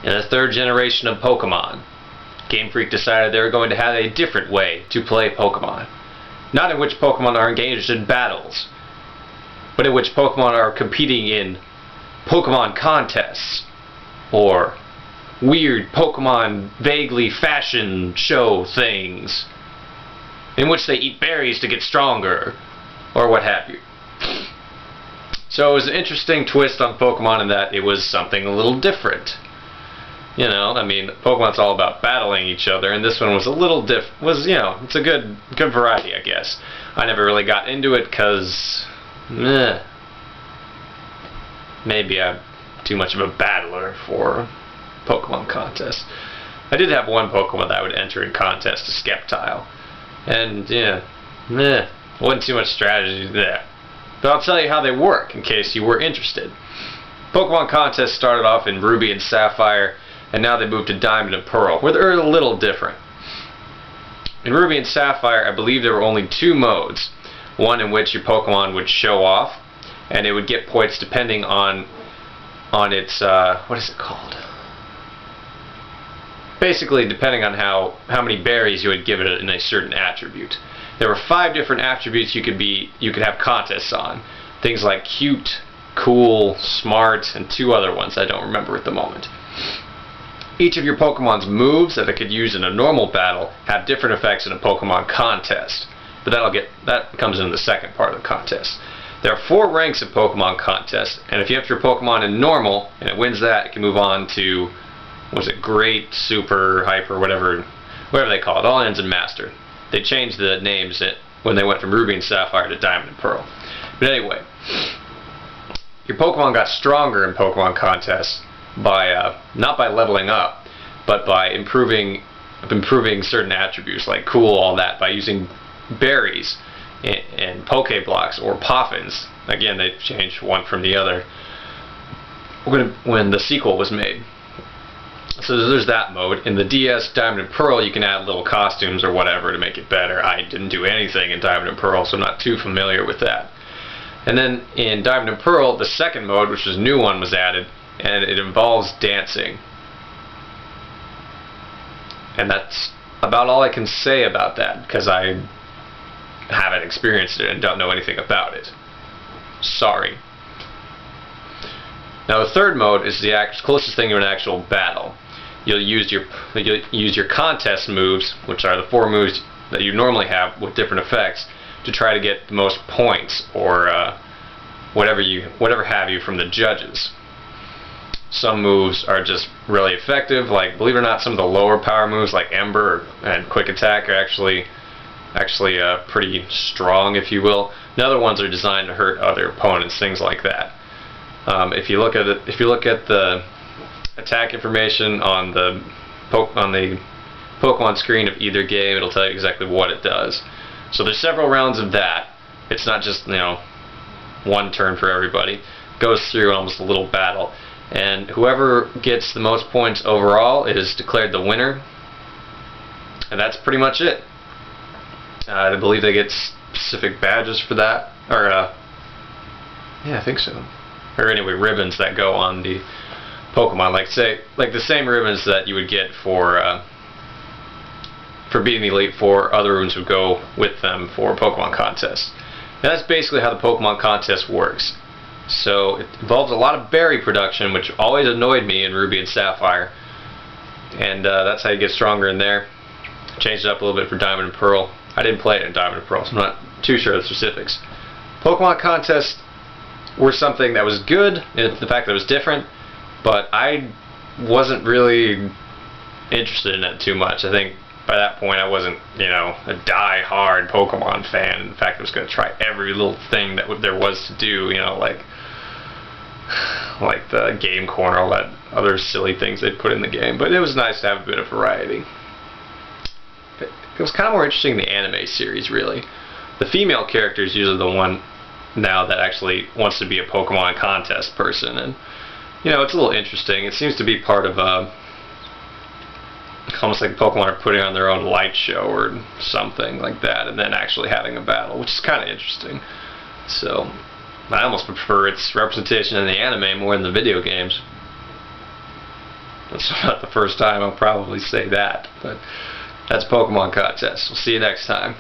In the third generation of Pokemon, Game Freak decided they were going to have a different way to play Pokemon. Not in which Pokemon are engaged in battles, but in which Pokemon are competing in Pokemon contests, or weird Pokemon vaguely fashion show things, in which they eat berries to get stronger, or what have you. So it was an interesting twist on Pokemon in that it was something a little different. You know, I mean, Pokemon's all about battling each other, and this one was a little it's a good variety, I guess. I never really got into it because, maybe I'm too much of a battler for Pokemon contests. I did have one Pokemon that I would enter in contest, a Sceptile, and wasn't too much strategy there. But I'll tell you how they work in case you were interested. Pokemon contests started off in Ruby and Sapphire, and now they moved to Diamond and Pearl, where they're a little different. In Ruby and Sapphire, I believe there were only two modes. One in which your Pokemon would show off, and it would get points depending on its, what is it called? Basically, depending on how many berries you would give it in a certain attribute. There were 5 different attributes you could have contests on. Things like cute, cool, smart, and 2 other ones I don't remember at the moment. Each of your Pokemon's moves that it could use in a normal battle have different effects in a Pokemon contest. But that comes in the second part of the contest. There are 4 ranks of Pokemon contests, and if you enter your Pokemon in normal and it wins that, it can move on to, Great, Super, Hyper, whatever they call it. All ends in Master. They changed the names when they went from Ruby and Sapphire to Diamond and Pearl. But anyway, your Pokemon got stronger in Pokemon contests by not by leveling up, but by improving certain attributes like cool, all that, by using berries and Pokeblocks or Poffins. Again, they changed one from the other when the sequel was made. So there's that mode. In the DS Diamond and Pearl, you can add little costumes or whatever to make it better. I didn't do anything in Diamond and Pearl, so I'm not too familiar with that. And then in Diamond and Pearl, the second mode, which is a new one, was added, and it involves dancing. And that's about all I can say about that, because I haven't experienced it and don't know anything about it. Sorry. Now the third mode is the closest thing to an actual battle. You'll use your contest moves, which are the 4 moves that you normally have with different effects, to try to get the most points or whatever have you from the judges. Some moves are just really effective, like, believe it or not, some of the lower power moves like Ember and Quick Attack are actually pretty strong, if you will. And other ones are designed to hurt other opponents, things like that. If you look at the attack information on the Pokemon screen of either game, it'll tell you exactly what it does. So there's several rounds of that. It's not just one turn for everybody. It goes through almost a little battle, and whoever gets the most points overall is declared the winner. And that's pretty much it. I believe they get specific badges for that, or yeah, I think so. Or anyway, ribbons that go on the Pokemon, like the same ribbons that you would get for beating the Elite Four. Other ribbons would go with them for Pokemon contests. And that's basically how the Pokemon contest works. So it involves a lot of berry production, which always annoyed me in Ruby and Sapphire. And that's how you get stronger in there. Changed it up a little bit for Diamond and Pearl. I didn't play it in Diamond and Pearl, so I'm not too sure of the specifics. Pokemon contests were something that was good in the fact that it was different, but I wasn't really interested in it too much. I think by that point I wasn't, a die-hard Pokemon fan. In fact, I was going to try every little thing that there was to do, like the game corner, all that other silly things they'd put in the game. But it was nice to have a bit of variety. It was kind of more interesting in the anime series, really. The female character is usually the one now that actually wants to be a Pokemon contest person, and it's a little interesting. It seems to be part of almost like Pokemon are putting on their own light show or something like that, and then actually having a battle, which is kind of interesting. So I almost prefer its representation in the anime more than the video games. That's not the first time I'll probably say that, but that's Pokemon Contest. We'll see you next time.